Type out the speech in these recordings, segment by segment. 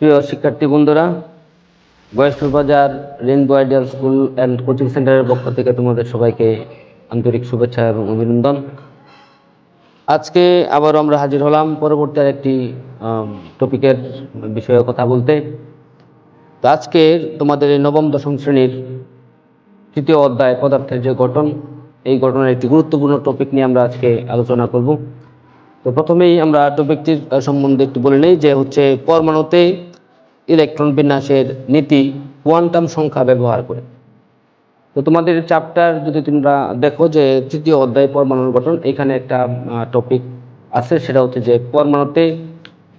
প্রিয় শিক্ষার্থী বন্ধুরা, গয়েশপুর বাজার rainbow ideal school and coaching সেন্টারের পক্ষ থেকে তোমাদের সবাইকে আন্তরিক শুভেচ্ছা এবং অভিনন্দন। আজকে আবার আমরা হাজির হলাম পরবর্তী আরেকটি টপিকের বিষয়ে কথা বলতে। তো আজকে তোমাদের এই নবম দশম শ্রেণীর তৃতীয় অধ্যায় পদার্থের যে গঠন, এই গঠনের একটি গুরুত্বপূর্ণ টপিক নিয়ে আমরা আজকে আলোচনা করব। তো প্রথমেই আমরা টপিকটির সম্বন্ধে একটু বলে নিই যে হচ্ছে পরমাণুতে ইলেকট্রন বিন্যাসের নীতি কোয়ান্টাম সংখ্যা ব্যবহার করে। তো তোমাদের চ্যাপ্টার যদি তোমরা দেখো যে তৃতীয় অধ্যায় পরমাণুর গঠন, এখানে একটা টপিক আছে, সেটা হচ্ছে যে পরমাণুতে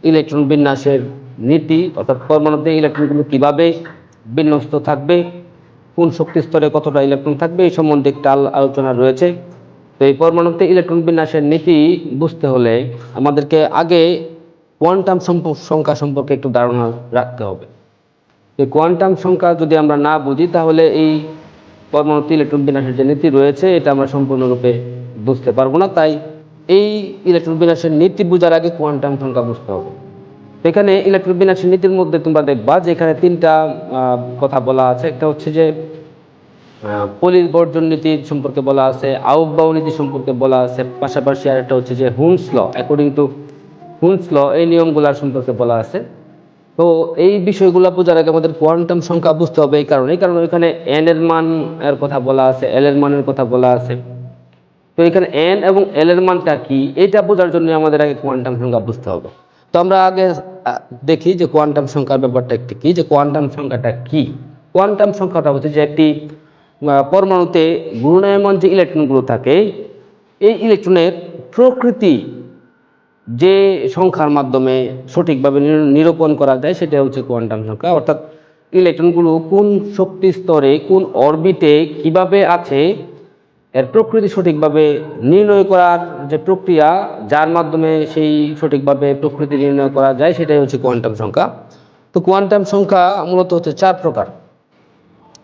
ইলেকট্রন বিন্যাসের নীতি, অর্থাৎ পরমাণুতে ইলেকট্রনগুলো কীভাবে বিন্যস্ত থাকবে, কোন শক্তি স্তরে কতটা ইলেকট্রন থাকবে, এই সম্বন্ধে একটা আলোচনা রয়েছে। তো এই পরমাণুতে ইলেকট্রন বিন্যাসের নীতি বুঝতে হলে আমাদেরকে আগে কোয়ান্টাম সংখ্যা সম্পর্কে একটু ধারণা রাখতে হবে। এই কোয়ান্টাম সংখ্যা যদি আমরা না বুঝি তাহলে এই পরমাণুতে ইলেকট্রন বিন্যাসের যে নীতি রয়েছে এটা আমরা সম্পূর্ণরূপে বুঝতে পারবো না। তাই এই ইলেকট্রন বিন্যাসের নীতি বোঝার আগে কোয়ান্টাম সংখ্যা বুঝতে হবে। এখানে ইলেকট্রন বিন্যাসের নীতির মধ্যে তোমরা দেখবা যে এখানে তিনটা কথা বলা আছে। একটা হচ্ছে যে পলির বর্জন নীতি সম্পর্কে বলা আছে, আউফবাউ নীতি সম্পর্কে বলা আছে, পাশাপাশি আর একটা হচ্ছে যে হুমস ল, অ্যাকর্ডিং টু হুমস ল, এই নিয়মগুলোর সম্পর্কে বলা আছে। তো এই বিষয়গুলো বোঝার আগে আমাদের কোয়ান্টাম সংখ্যা বুঝতে হবে। এই কারণে এখানে এন এর মান এর কথা বলা আছে, এল এর মানের কথা বলা আছে। তো এখানে এন এবং এল এর মানটা কি, এটা বোঝার জন্য আমাদের আগে কোয়ান্টাম সংখ্যা বুঝতে হবে। তো আমরা আগে দেখি যে কোয়ান্টাম সংখ্যার ব্যাপারটা একটি কি, যে কোয়ান্টাম সংখ্যাটা কি। কোয়ান্টাম সংখ্যাটা হচ্ছে যে একটি পরমাণুতে ঘূর্ণায়মান যে ইলেকট্রনগুলো থাকে, এই ইলেকট্রনের প্রকৃতি যে সংখ্যার মাধ্যমে সঠিকভাবে নিরূপণ করা যায় সেটা হচ্ছে কোয়ান্টাম সংখ্যা। অর্থাৎ ইলেকট্রনগুলো কোন শক্তি স্তরে কোন অরবিটে কিভাবে আছে, এর প্রকৃতি সঠিকভাবে নির্ণয় করার যে প্রক্রিয়া, যার মাধ্যমে সেই সঠিকভাবে প্রকৃতি নির্ণয় করা যায়, সেটাই হচ্ছে কোয়ান্টাম সংখ্যা। তো কোয়ান্টাম সংখ্যা মূলত হচ্ছে চার প্রকার।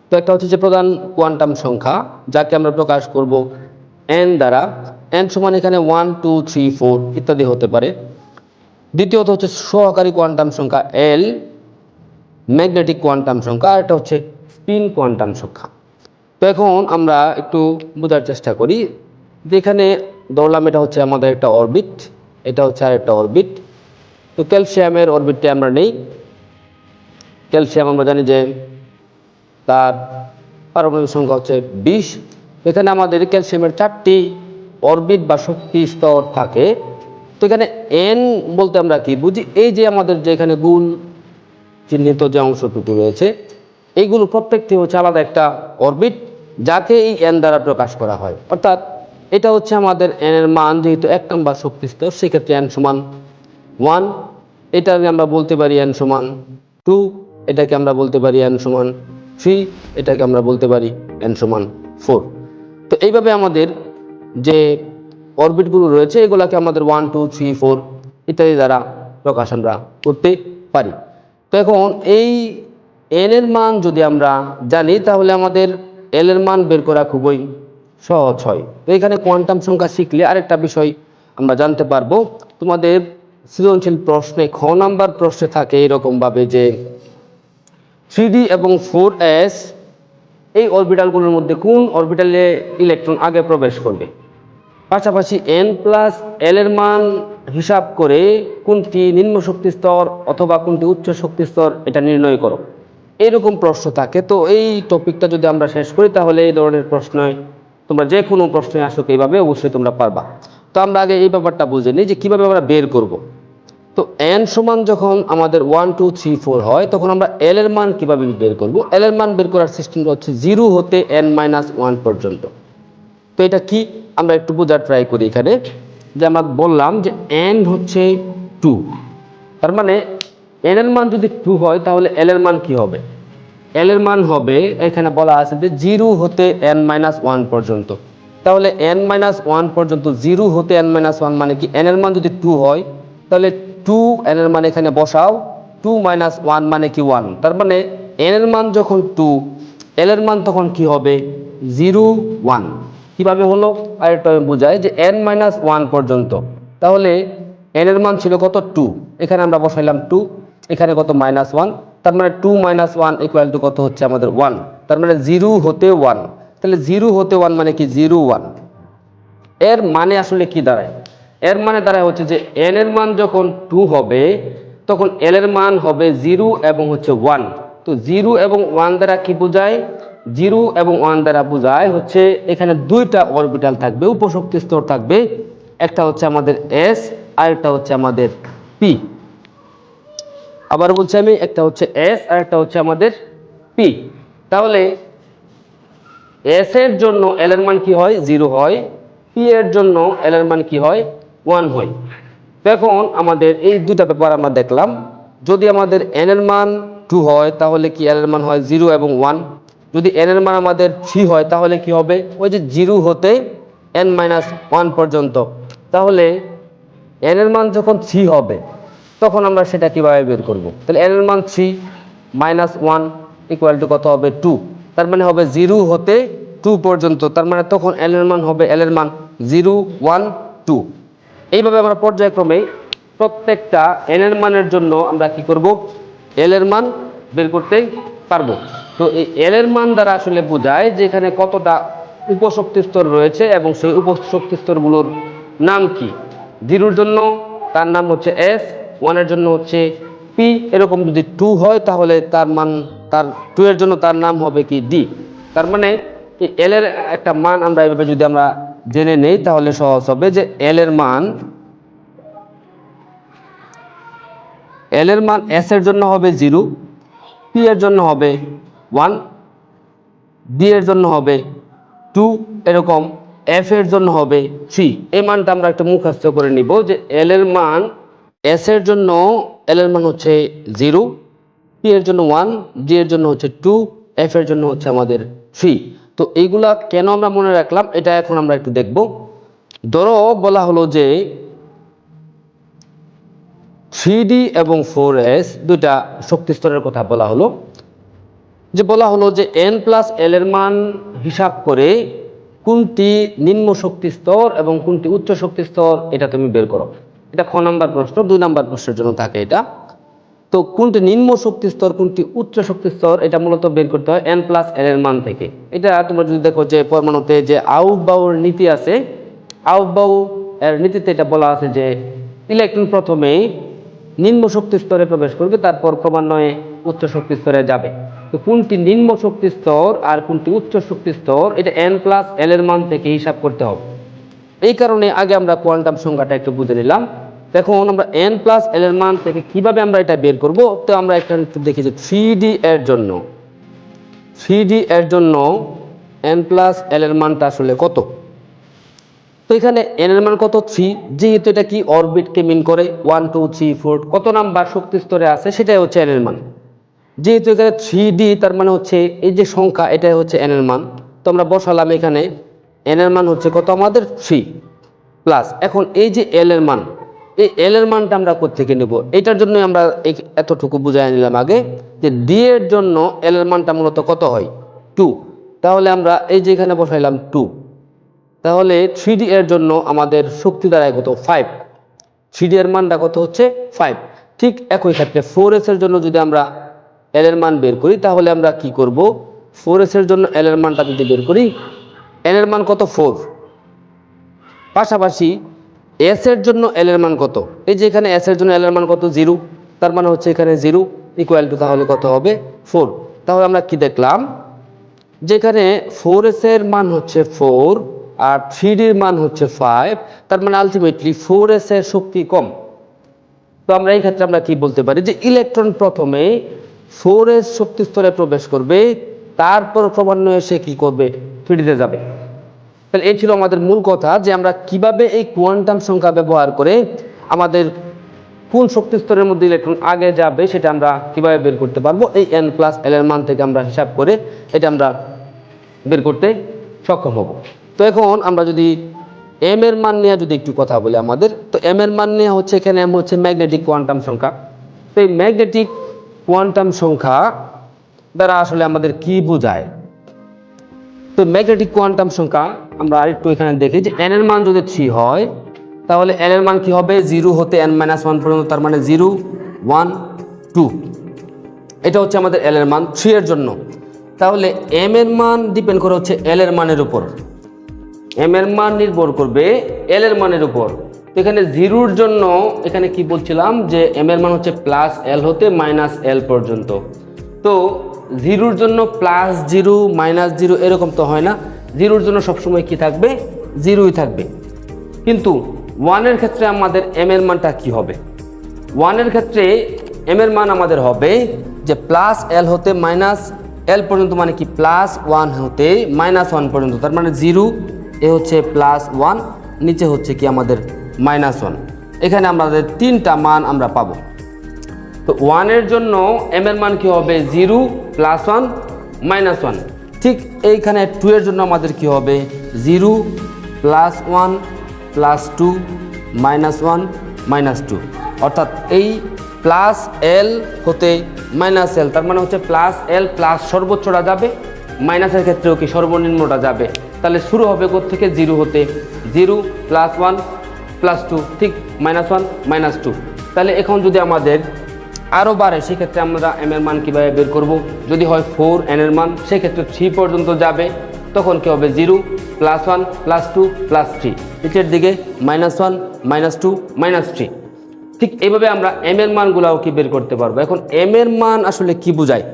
তো একটা হচ্ছে যে প্রধান কোয়ান্টাম সংখ্যা, যাকে আমরা প্রকাশ করব এন দ্বারা। এন সমান এখানে 1, 2, 3, 4 ইত্যাদি হতে পারে। দ্বিতীয়ত হচ্ছে সহকারী কোয়ান্টাম সংখ্যা এল, ম্যাগনেটিক কোয়ান্টাম সংখ্যা, আর এটা হচ্ছে স্পিন কোয়ান্টাম সংখ্যা। তো এখন আমরা একটু বোঝার চেষ্টা করি যে এখানে ধরলাম এটা হচ্ছে আমাদের একটা অরবিট, এটা হচ্ছে আর একটা অরবিট। তো ক্যালসিয়ামের অরবিটটা আমরা নেই। ক্যালসিয়াম আমরা জানি যে তার পারমাণবিক সংখ্যা হচ্ছে 20। এখানে আমাদের ক্যালসিয়ামের 4টি অরবিট বা শক্তি স্তর থাকে। তো এখানে এন বলতে আমরা কি বুঝি, এই যে আমাদের যে এখানে গুণ চিহ্নিত যে অংশটুকু রয়েছে, এইগুলো প্রত্যেকটি হচ্ছে আলাদা একটা অরবিট, যাকে এই এন দ্বারা প্রকাশ করা হয়। অর্থাৎ এটা হচ্ছে আমাদের এন এর মান, যেহেতু 1 নম্বর শক্তি স্তর, সেক্ষেত্রে এন সমান 1। এটা আমরা বলতে পারি এন সমান 2, এটাকে আমরা বলতে পারি এন সমান 3, এটাকে আমরা বলতে পারি এন সমান 4। তো এইভাবে আমাদের যে অরবিটগুলো রয়েছে এগুলাকে আমাদের 1, 2, 3, 4 ইত্যাদি দ্বারা প্রকাশ আমরা করতে পারি। তো এখন এই এন এর মান যদি আমরা জানি তাহলে আমাদের এল এর মান বের করা খুবই সহজ হয়। তো এখানে কোয়ান্টাম সংখ্যা শিখলে আরেকটা বিষয় আমরা জানতে পারবো। তোমাদের সৃজনশীল প্রশ্নে খ নাম্বার প্রশ্নে থাকে এরকমভাবে যে 3D এবং 4s এই অরবিটালগুলোর মধ্যে কোন অরবিটালে ইলেকট্রন আগে প্রবেশ করবে, পাশাপাশি n প্লাস এল এর মান হিসাব করে কোনটি নিম্ন শক্তি স্তর অথবা কোনটি উচ্চ শক্তি স্তর এটা নির্ণয় করো, এরকম প্রশ্ন থাকে। তো এই টপিকটা যদি আমরা শেষ করি তাহলে এই ধরনের প্রশ্নে তোমরা যে কোনো প্রশ্নে আসুক এইভাবে অবশ্যই তোমরা পারবা। তো আমরা আগে এই ব্যাপারটা বুঝে নিই যে কীভাবে আমরা বের করব। তো এন সমান যখন আমাদের 1, 2, 3, 4 হয়, তখন আমরা এল এর মান কীভাবে বের করব। এল এর মান বের করার সিস্টেমটা হচ্ছে 0 হতে n-1 পর্যন্ত। তো এটা কি আমরা একটু বোঝার ট্রাই করি। এখানে যে আমরা বললাম যে এন হচ্ছে 2, তার মানে এন এর মান যদি 2 হয় তাহলে এল এর মান কি হবে, এল এর মান হবে, এখানে বলা আছে যে 0 হতে n-1 পর্যন্ত। তাহলে n-1 পর্যন্ত 0 হতে n-1 মানে কি, এন এর মান যদি 2 হয় তাহলে 2 এন এর মান এখানে বসাও, 2 - 1 মানে কি 1। তার মানে এন এর মান যখন 2, এল এর মান তখন কি হবে 0, 1। কিভাবে হলো আর এটা বোঝায় যে n-1 পর্যন্ত। তাহলে এন এর মান ছিল কত 2, এখানে আমরা বসাইলাম 2। এখানে কত -1, তার মানে 2 - 1 = কত হচ্ছে আমাদের 1, তার মানে 0 হতে 1, তাহলে 0 হতে 1 মানে কি 0 1। এর মানে আসলে কি দাঁড়ায়? এর মানে দাঁড়ায় হচ্ছে যে n এর মান যখন 2 হবে তখন l এর মান হবে 0 এবং হচ্ছে 1। তো 0 এবং 1 দ্বারা কি বোঝায়? 0 এবং 1 দ্বারা বোঝায় হচ্ছে এখানে দুইটা অরবিটাল থাকবে, উপশক্তি স্তর থাকবে, একটা হচ্ছে আমাদের s আর একটা হচ্ছে আমাদের p। আবার বলছি আমি, একটা হচ্ছে s আর একটা হচ্ছে আমাদের p। তাহলে s এর জন্য l এর মান কি হয়? 0 হয়। p এর জন্য l এর মান কি হয়? 1 হয়। এখন আমাদের এই দুটো ব্যাপার আমরা দেখলাম। যদি আমাদের n এর মান 2 হয় তাহলে কি l এর মান হয় 0 এবং 1। যদি n এর মান আমাদের 3 হয় তাহলে কি হবে? ওই যে 0 হতে n-1 পর্যন্ত। তাহলে n এর মান যখন 3 হবে তখন আমরা সেটা কিভাবে বের করব? তাহলে n এর মান 3 - 1 = কত হবে? 2। তার মানে হবে 0 হতে 2 পর্যন্ত, তার মানে তখন l এর মান হবে 0 1 2। এইভাবে আমরা পর্যায়ক্রমে প্রত্যেকটা n এর মানের জন্য আমরা কি করব? l এর মান বের করতে পারবো। তো এই l এর মান দ্বারা আসলে বোঝায় যে এখানে কতটা উপশক্তি স্তর রয়েছে এবং সেই উপশক্তি স্তরগুলোর নাম কি। 0 এর জন্য তার নাম হচ্ছে s, 1 এর জন্য হচ্ছে p, এরকম যদি 2 হয় তাহলে তার মান, তার 2 এর জন্য তার নাম হবে কি d। তার মানে এই l এর একটা মান আমরা এইভাবে যদি আমরা জেনে নেই তাহলে সহজ হবে যে l এর মান s এর জন্য হবে 0, p এর জন্য হবে 1, d এর জন্য হবে 2, এরকম f এর জন্য হবে 3। এই মানটা আমরা একটা মুখস্থ করে নিব যে l এর মান s এর জন্য l এর মান হচ্ছে 0, p এর জন্য 1, d এর জন্য হচ্ছে 2, f এর জন্য হচ্ছে আমাদের 3। তো এইগুলা কেন আমরা মনে রাখলাম এটা এখন আমরা একটু দেখব। ধরো বলা হলো যে 3D এবং 4s দুইটা শক্তি স্তরের কথা বলা হলো, যে বলা হলো যে n প্লাস l এর মান হিসাব করে কোনটি নিম্ন শক্তি স্তর এবং কোনটি উচ্চ শক্তি স্তর এটা তুমি বের করো। এটা খ নাম্বার প্রশ্ন, 2 নাম্বার প্রশ্নের জন্য থাকে এটা। তো কোনটি নিম্ন শক্তি স্তর কোনটি উচ্চ শক্তি স্তর এটা মূলত বের করতে হয় n প্লাস l এর মান থেকে। এটা তোমরা যদি দেখো যে পরমাণুতে যে আউটবাউর নীতি আছে, আউটবাউ এর নীতিতে এটা বলা আছে যে ইলেকট্রন প্রথমেই নিম্ন শক্তি স্তরে প্রবেশ করবে, তারপর ক্রমান্বয়ে উচ্চ শক্তি স্তরে যাবে। তো কোনটি নিম্ন শক্তি স্তর আর কোনটি উচ্চ শক্তি স্তর এটা n প্লাস l এর মান থেকে হিসাব করতে হবে। এই কারণে আগে আমরা কোয়ান্টাম সংখ্যাটা একটু বুঝে নিলাম। এখন আমরা n প্লাস l এর মান থেকে কিভাবে আমরা এটা বের করব, তো আমরা একটা একটু দেখি যে 3D এর জন্য 3D এর জন্য n প্লাস l এর মানটা আসলে কত। তো এখানে n এর মান কত? 3, যেহেতু এটা কি অরবিটকে মিন করে 1 2 3 4 কত নাম্বার শক্তি স্তরে আছে সেটাই হচ্ছে n এর মান। যেহেতু এখানে 3D তার মানে হচ্ছে এই যে সংখ্যা এটাই হচ্ছে n এর মান। তো আমরা বসালাম এখানে n এর মান হচ্ছে কত আমাদের 3 প্লাস এখন এই যে l এর মান, এই l এর মানটা আমরা কোত্থেকে নেব? এটার জন্য আমরা এতটুকু বুঝাই নিলাম আগে যে d এর জন্য l এর মানটা মূলত কত হয়? 2। তাহলে আমরা এই যে এখানে বসাইলাম 2। তাহলে 3D এর জন্য আমাদের শক্তি দাঁড়ায় কত? 5। 3D এর মানটা কত হচ্ছে? 5। ঠিক একই ক্ষেত্রে 4s এর জন্য যদি আমরা l এর মান বের করি তাহলে আমরা কি করব? 4s এর জন্য l এর মানটা যদি বের করি, n এর মান কত? 4। পাশাপাশি s এর জন্য l এর মান কত? এই যে এখানে s এর জন্য l এর মান কত? 0। তার মানে হচ্ছে এখানে 0 = তাহলে কত হবে? 4। তাহলে আমরা কি দেখলাম? যেখানে 4s এর মান হচ্ছে 4 আর 3D এর মান হচ্ছে 5, তার মানে আলটিমেটলি 4s এর শক্তি কম। তো আমরা এই ক্ষেত্রে আমরা কি বলতে পারি যে ইলেকট্রন প্রথমে 4s শক্তি স্তরে প্রবেশ করবে, তারপর ক্রমান্বয়ে সে কি করবে? 3D তে যাবে। তাহলে এই ছিল আমাদের মূল কথা যে আমরা কিভাবে এই কোয়ান্টাম সংখ্যা ব্যবহার করে আমাদের কোন শক্তি স্তরের মধ্যে ইলেকট্রন আগে যাবে সেটা আমরা কিভাবে বের করতে পারবো। এই n প্লাস l এর মান থেকে আমরা হিসাব করে এটা আমরা বের করতে সক্ষম হব। তো এখন আমরা যদি m এর মান নিয়ে যদি একটু কথা বলি আমাদের, তো m এর মান নিয়ে হচ্ছে এখানে m হচ্ছে ম্যাগনেটিক কোয়ান্টাম সংখ্যা। তো এই ম্যাগনেটিক কোয়ান্টাম সংখ্যা দ্বারা আসলে আমাদের কি বোঝায়? তো ম্যাগনেটিক কোয়ান্টাম সংখ্যা আমরা আরেকটু এখানে দেখি যে n এর মান যদি 3 হয় তাহলে n এর মান কি হবে? 0 হতে n-1 পর্যন্ত, তার মানে 0 1 2। এটা হচ্ছে আমাদের এল এর মান 3 এর জন্য। তাহলে এম এর মান ডিপেন্ড করে হচ্ছে এল এর মানের উপর, এম এর মান নির্ভর করবে এল এর মানের উপর। তো এখানে 0 এর জন্য এখানে কি বলছিলাম যে এম এর মান হচ্ছে প্লাস এল হতে মাইনাস এল পর্যন্ত। তো 0 এর জন্য প্লাস 0 মাইনাস 0 এরকম তো হয় না, 0 এর জন্য সবসময় কি থাকবে, 0ই থাকবে। কিন্তু 1 এর ক্ষেত্রে আমাদের এম এর মানটা কি হবে, 1 এর ক্ষেত্রে এম এর মান আমাদের হবে যে প্লাস এল হতে মাইনাস এল পর্যন্ত, মানে কি প্লাস 1 হতে মাইনাস 1 পর্যন্ত, তার মানে 0 এ হচ্ছে প্লাস 1, নিচে হচ্ছে কি আমাদের মাইনাস 1। এখানে আমাদের 3টা মান আমরা পাবো। তো 1 এর জন্য এম এর মান কি হবে 0 প্লাস 1 মাইনাস 1। ঠিক এইখানে 2 এর জন্য আমাদের কি হবে 0 প্লাস 1 প্লাস 2 মাইনাস 1 মাইনাস 2, অর্থাৎ এই প্লাস এল হতে মাইনাস এল, তার মানে হচ্ছে প্লাস এল প্লাস সর্বোচ্চটা যাবে, মাইনাসের ক্ষেত্রেও কি সর্বনিম্নটা যাবে। তাহলে শুরু হবে কোত্থেকে, 0 হতে, 0 প্লাস 1 প্লাস 2, ঠিক মাইনাস 1 মাইনাস 2। তাহলে এখন যদি আমাদের আরও বাড়ে সেক্ষেত্রে আমরা এম এর মান কীভাবে বের করব, যদি হয় 4 এন এর মান সেক্ষেত্রে 3 পর্যন্ত যাবে, তখন কী হবে 0 প্লাস 1 প্লাস 2 প্লাস 3, নিচের দিকে মাইনাস 1 মাইনাস 2 মাইনাস 3। ঠিক এইভাবে আমরা এম এর মানগুলাও কি বের করতে পারবো। এখন এম এর মান আসলে কি বোঝায়,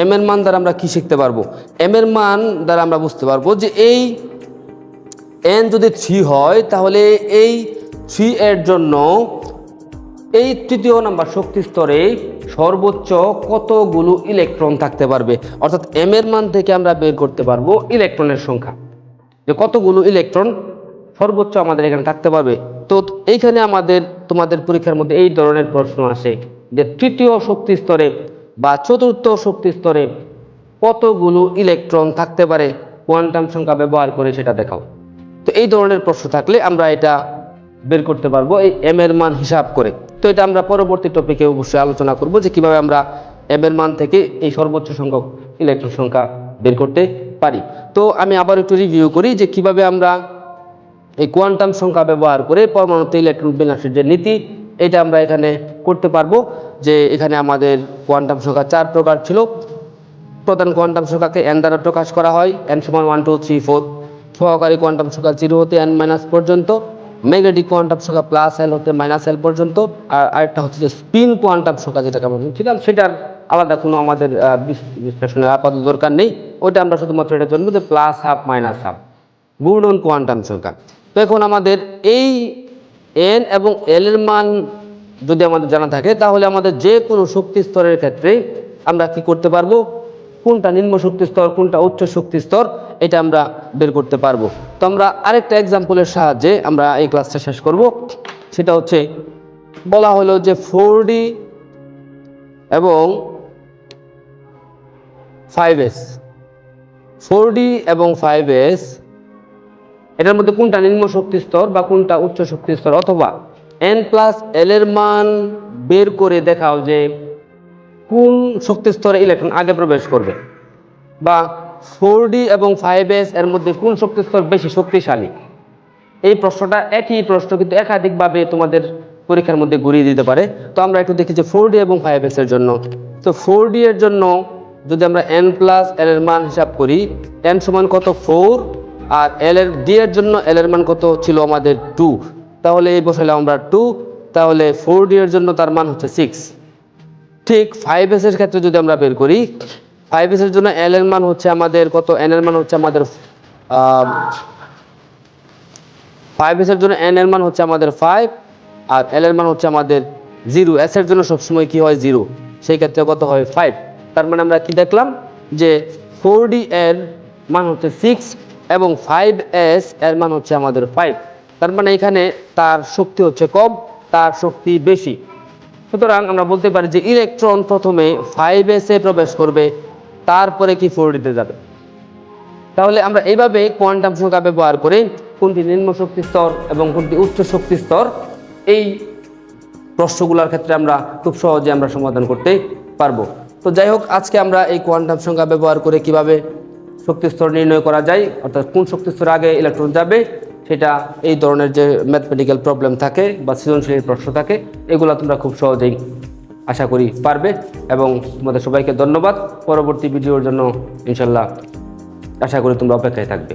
এম এর মান দ্বারা আমরা কি শিখতে পারবো, এম এর মান দ্বারা আমরা বুঝতে পারবো যে এই এন যদি 3 হয় তাহলে এই 3 এর জন্য এই তৃতীয় নাম্বার শক্তি স্তরে সর্বোচ্চ কতগুলো ইলেকট্রন থাকতে পারবে, অর্থাৎ এম এর মান থেকে আমরা বের করতে পারবো ইলেকট্রনের সংখ্যা, যে কতগুলো ইলেকট্রন সর্বোচ্চ আমাদের এখানে থাকতে পারবে। তো এইখানে আমাদের তোমাদের পরীক্ষার মধ্যে এই ধরনের প্রশ্ন আসে যে তৃতীয় শক্তি স্তরে বা চতুর্থ শক্তি স্তরে কতগুলো ইলেকট্রন থাকতে পারে, কোয়ান্টাম সংখ্যা ব্যবহার করে সেটা দেখাও। তো এই ধরনের প্রশ্ন থাকলে আমরা এটা বের করতে পারবো এই এম এর মান হিসাব করে। তো এটা আমরা পরবর্তী টপিকে অবশ্যই আলোচনা করব যে কিভাবে আমরা এম এর মান থেকে এই সর্বোচ্চ সংখ্যক ইলেকট্রন সংখ্যা বের করতে পারি। তো আমি আবার একটু রিভিউ করি যে কিভাবে আমরা এই কোয়ান্টাম সংখ্যা ব্যবহার করে পরমাণুতে ইলেকট্রন বিন্যাসের যে নীতি, এটা আমরা এখানে করতে পারবো। যে এখানে আমাদের কোয়ান্টাম সংখ্যা 4 প্রকার ছিল। প্রধান কোয়ান্টাম সংখ্যাকে n দ্বারা প্রকাশ করা হয়, n সমান 1 2 3 4। সহকারী কোয়ান্টাম সংখ্যা 0 হতে n মাইনাস পর্যন্ত, ম্যাগনেটিক কোয়ান্টাম সংখ্যা প্লাস এল হতে মাইনাস এল পর্যন্ত, আর আরেকটা হচ্ছে যে স্পিন কোয়ান্টাম সংখ্যা, যেটাকে আমরা বলছিলাম সেটার আলাদা কোনো আমাদের বিশ্লেষণের আপাতত দরকার নেই, ওইটা আমরা শুধুমাত্র এটার জন্য যে প্লাস হাফ মাইনাস হাফ ঘূর্ণন কোয়ান্টাম সংখ্যা। তো এখন আমাদের এই এন এবং এল এর মান যদি আমাদের জানা থাকে তাহলে আমাদের যে কোনো শক্তি স্তরের ক্ষেত্রে আমরা কি করতে পারবো, কোনটা নিম্ন শক্তি স্তর কোনটা উচ্চ শক্তি স্তর এটা আমরা বের করতে পারবো। তো আমরা আরেকটা এক্সাম্পলের সাহায্যে আমরা এই ক্লাসটা শেষ করব। সেটা হচ্ছে বলা হলো যে 4D এবং 5s, 4D এবং 5s এটার মধ্যে কোনটা নিম্ন শক্তি স্তর বা কোনটা উচ্চ শক্তি স্তর, অথবা n প্লাস এল এর মান বের করে দেখাও যে কোন শক্তি স্তরে ইলেকট্রন আগে প্রবেশ করবে, বা 4D এবং 5s এর মধ্যে কোন শক্তি স্তর বেশি শক্তিশালী। এই প্রশ্নটা একই প্রশ্ন কিন্তু একাধিকভাবে তোমাদের পরীক্ষার মধ্যে ঘুরিয়ে দিতে পারে। তো আমরা একটু দেখি যে 4D এবং 5s এর জন্য। তো 4D এর জন্য যদি আমরা n প্লাস এল এর মান হিসাব করি, n সমান কত 4, আর এল এর ডি এর জন্য এল এর মান কত ছিল আমাদের 2, তাহলে এই বসালে আমরা 2, তাহলে 4D এর জন্য তার মান হচ্ছে 6। ঠিক 5s এর ক্ষেত্রে যদি আমরা বের করি, 5s এর জন্য এল এর মান হচ্ছে আমাদের কত, n এর মান হচ্ছে আমাদের 5s এর জন্য n এর মান হচ্ছে আমাদের 5, আর এল এর মান হচ্ছে আমাদের 0। s এর জন্য সবসময় কি হয় 0, সেই ক্ষেত্রে কত হয় 5। তার মানে আমরা কি দেখলাম যে 4D এর মান হচ্ছে 6 এবং 5s এর মান হচ্ছে আমাদের 5। তার মানে এখানে তার শক্তি হচ্ছে কম, তার শক্তি বেশি। সুতরাং আমরা বলতে পারি যে ইলেকট্রন প্রথমে 5s এ প্রবেশ করবে, তারপরে কি 4D তে যাবে। তাহলে আমরা এইভাবে কোয়ান্টাম সংখ্যা ব্যবহার করে কোনটি নিম্ন শক্তি স্তর এবং কোনটি উচ্চ শক্তি স্তর, এই প্রশ্নগুলোর ক্ষেত্রে আমরা খুব সহজে আমরা সমাধান করতে পারবো। তো যাই হোক, আজকে আমরা এই কোয়ান্টাম সংখ্যা ব্যবহার করে কিভাবে শক্তি স্তর নির্ণয় করা যায়, অর্থাৎ কোন শক্তি স্তর আগে ইলেকট্রন যাবে, সেটা এই ধরনের যে ম্যাথমেটিক্যাল প্রবলেম থাকে বা সৃজনশীল প্রশ্ন থাকে, এগুলো তোমরা খুব সহজেই আশা করি পারবে। এবং তোমাদের সবাইকে ধন্যবাদ। পরবর্তী ভিডিওর জন্য ইনশাল্লাহ আশা করি তোমরা অপেক্ষায় থাকবে।